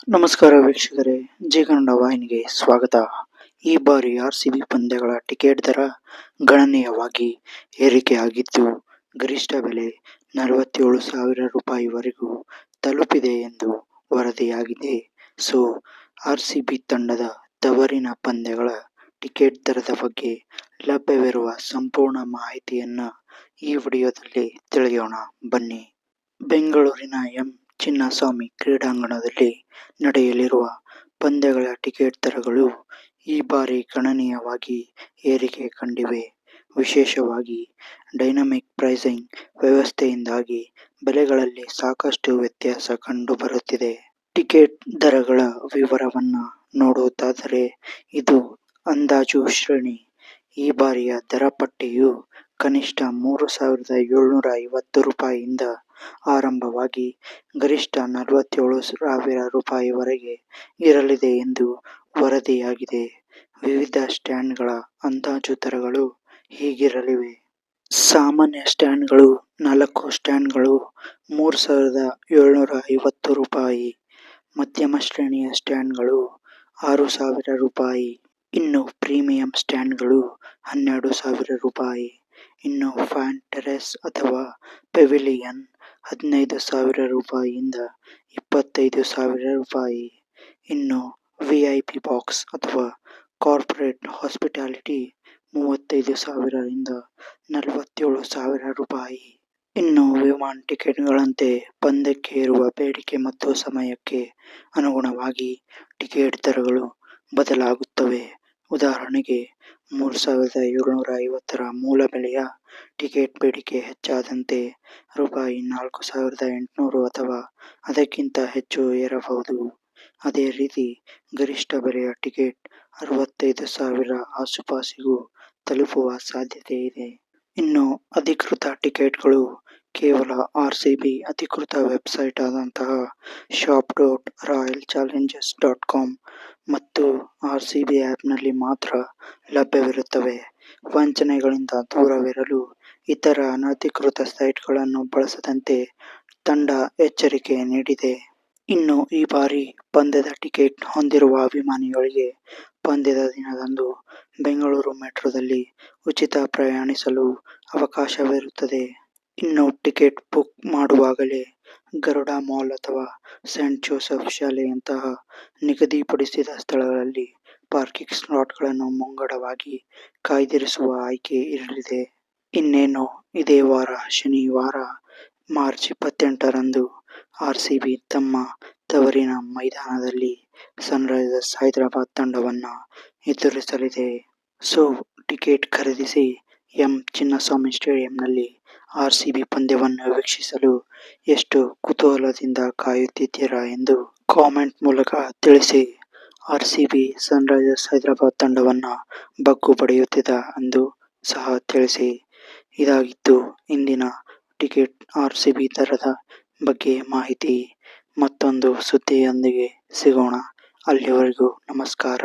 ನಮಸ್ಕಾರ ವೀಕ್ಷಕರೇ, ಜಿ ಕನ್ನಡ ವಾಹಿನಿಗೆ ಸ್ವಾಗತ. ಈ ಬಾರಿ ಆರ್ಸಿಬಿ ಪಂದ್ಯಗಳ ಟಿಕೆಟ್ ದರ ಗಣನೀಯವಾಗಿ ಏರಿಕೆಯಾಗಿದ್ದು, ಗರಿಷ್ಠ ಬೆಲೆ 47,000 ರೂಪಾಯಿವರೆಗೂ ತಲುಪಿದೆ ಎಂದು ವರದಿಯಾಗಿದೆ. ಆರ್ಸಿಬಿ ತಂಡದ ತವರಿನ ಪಂದ್ಯಗಳ ಟಿಕೆಟ್ ದರದ ಬಗ್ಗೆ ಲಭ್ಯವಿರುವ ಸಂಪೂರ್ಣ ಮಾಹಿತಿಯನ್ನ ಈ ವಿಡಿಯೋದಲ್ಲಿ ತಿಳಿಯೋಣ ಬನ್ನಿ. ಬೆಂಗಳೂರಿನ ಎಂ ಚಿನ್ನಸ್ವಾಮಿ ಕ್ರೀಡಾಂಗಣದಲ್ಲಿ ನಡೆಯಲಿರುವ ಪಂದ್ಯಗಳ ಟಿಕೆಟ್ ದರಗಳು ಈ ಬಾರಿ ಗಣನೀಯವಾಗಿ ಏರಿಕೆ ಕಂಡಿವೆ. ವಿಶೇಷವಾಗಿ ಡೈನಮಿಕ್ ಪ್ರೈಸಿಂಗ್ ವ್ಯವಸ್ಥೆಯಿಂದಾಗಿ ಬೆಲೆಗಳಲ್ಲಿ ಸಾಕಷ್ಟು ವ್ಯತ್ಯಾಸ ಕಂಡುಬರುತ್ತಿದೆ. ಟಿಕೆಟ್ ದರಗಳ ವಿವರವನ್ನ ನೋಡುವುದಾದರೆ, ಇದು ಅಂದಾಜು ಶ್ರೇಣಿ. ಈ ಬಾರಿಯ ದರ ಪಟ್ಟಿಯು ಕನಿಷ್ಠ 3,750 ರೂಪಾಯಿಯಿಂದ ಆರಂಭವಾಗಿ ಗರಿಷ್ಠ 47,000 ರೂಪಾಯಿವರೆಗೆ ಇರಲಿದೆ ಎಂದು ವರದಿಯಾಗಿದೆ. ವಿವಿಧ ಸ್ಟ್ಯಾಂಡ್ಗಳ ಅಂದಾಜು ದರಗಳು ಹೀಗಿರಲಿವೆ. ಸಾಮಾನ್ಯ ಸ್ಟ್ಯಾಂಡ್ಗಳು 4 ಸ್ಟ್ಯಾಂಡ್ಗಳು 3,750 ರೂಪಾಯಿ, ಮಧ್ಯಮ ಶ್ರೇಣಿಯ ಸ್ಟ್ಯಾಂಡ್ಗಳು 6,000 ರೂಪಾಯಿ, ಇನ್ನು ಪ್ರೀಮಿಯಂ ಸ್ಟ್ಯಾಂಡ್ಗಳು 12,000 ರೂಪಾಯಿ, ಇನ್ನು ಫ್ಯಾನ್ ಟೆರೇಸ್ ಅಥವಾ ಪೆವಿಲಿಯನ್ 15,000 ರೂಪಾಯಿಯಿಂದ 25,000 ರೂಪಾಯಿ, ಇನ್ನು ವಿಐಪಿ ಬಾಕ್ಸ್ ಅಥವಾ ಕಾರ್ಪೊರೇಟ್ ಹಾಸ್ಪಿಟಾಲಿಟಿ 35,000 ರಿಂದ 47,000 ರೂಪಾಯಿ. ಇನ್ನು ವಿಮಾನ ಟಿಕೆಟ್ಗಳಂತೆ ಪಂದ್ಯಕ್ಕೆ ಇರುವ ಬೇಡಿಕೆ ಮತ್ತು ಸಮಯಕ್ಕೆ ಅನುಗುಣವಾಗಿ ಟಿಕೆಟ್ ದರಗಳು ಬದಲಾಗುತ್ತವೆ. ಉದಾಹರಣೆಗೆ, 3,750 ರ ಮೂಲ ಬೆಲೆಯ ಟಿಕೆಟ್ ಬೇಡಿಕೆ ಹೆಚ್ಚಾದಂತೆ ರೂಪಾಯಿ 4,800 ಅಥವಾ ಅದಕ್ಕಿಂತ ಹೆಚ್ಚು ಏರಬಹುದು. ಅದೇ ರೀತಿ ಗರಿಷ್ಠ ಬೆಲೆಯ ಟಿಕೆಟ್ 65,000 ಆಸುಪಾಸಿಗೂ ತಲುಪುವ ಸಾಧ್ಯತೆ ಇದೆ. ಇನ್ನು ಅಧಿಕೃತ ಟಿಕೆಟ್ಗಳು ಕೇವಲ ಆರ್ಸಿಬಿ ಅಧಿಕೃತ ವೆಬ್ಸೈಟ್ ಆದಂತಹ shop.royalchallengers.com ಮತ್ತು ಆರ್ಸಿಬಿ ಆ್ಯಪ್ನಲ್ಲಿ ಮಾತ್ರ ಲಭ್ಯವಿರುತ್ತವೆ. ವಂಚನೆಗಳಿಂದ ದೂರವಿರಲು ಇತರ ಅನಧಿಕೃತ ಸೈಟ್ಗಳನ್ನು ಬಳಸದಂತೆ ತಂಡ ಎಚ್ಚರಿಕೆ ನೀಡಿದೆ. ಇನ್ನು ಈ ಬಾರಿ ಪಂದ್ಯದ ಟಿಕೆಟ್ ಹೊಂದಿರುವ ಅಭಿಮಾನಿಗಳಿಗೆ ಪಂದ್ಯದ ದಿನದಂದು ಬೆಂಗಳೂರು ಮೆಟ್ರೋದಲ್ಲಿ ಉಚಿತ ಪ್ರಯಾಣಿಸಲು ಅವಕಾಶವಿರುತ್ತದೆ. ಇನ್ನು ಟಿಕೆಟ್ ಬುಕ್ ಮಾಡುವಾಗಲೇ ಗರುಡ ಮಾಲ್ ಅಥವಾ ಸೇಂಟ್ ಜೋಸೆಫ್ ಶಾಲೆಯಂತಹ ನಿಗದಿಪಡಿಸಿದ ಸ್ಥಳಗಳಲ್ಲಿ ಪಾರ್ಕಿಂಗ್ ಸ್ಲಾಟ್ಗಳನ್ನು ಮುಂಗಡವಾಗಿ ಕಾಯ್ದಿರಿಸುವ ಆಯ್ಕೆ ಇರಲಿದೆ. ಇನ್ನೇನು ಇದೇ ವಾರ ಶನಿವಾರ ಮಾರ್ಚ್ 28ರಂದು ಆರ್ಸಿಬಿ ತಮ್ಮ ತವರಿನ ಮೈದಾನದಲ್ಲಿ ಸನ್ರೈಸರ್ಸ್ ಹೈದರಾಬಾದ್ ತಂಡವನ್ನ ಎದುರಿಸಲಿದೆ. ಟಿಕೆಟ್ ಖರೀದಿಸಿ ಎಂ ಚಿನ್ನಸ್ವಾಮಿ ಸ್ಟೇಡಿಯಂನಲ್ಲಿ ಆರ್ಸಿಬಿ ಪಂದ್ಯವನ್ನು ವೀಕ್ಷಿಸಲು ಎಷ್ಟು ಕುತೂಹಲದಿಂದ ಕಾಯುತ್ತಿದ್ದೀರಾ ಎಂದು ಕಾಮೆಂಟ್ ಮೂಲಕ ತಿಳಿಸಿ. ಆರ್ಸಿಬಿ ಸನ್ರೈಸರ್ಸ್ ಹೈದರಾಬಾದ್ ತಂಡವನ್ನ ಬಗ್ಗು ಬಡಿಯುತ್ತಿದೆ ಎಂದು ಸಹ ತಿಳಿಸಿ. ಇದಾಗಿತ್ತು ಇಂದಿನ ಟಿಕೆಟ್ ಆರ್ಸಿಬಿ ದರದ ಬಗ್ಗೆ ಮಾಹಿತಿ. ಮತ್ತೊಂದು ಸುದ್ದಿಯೊಂದಿಗೆ ಸಿಗೋಣ. ಅಲ್ಲಿಯವರೆಗೂ ನಮಸ್ಕಾರ.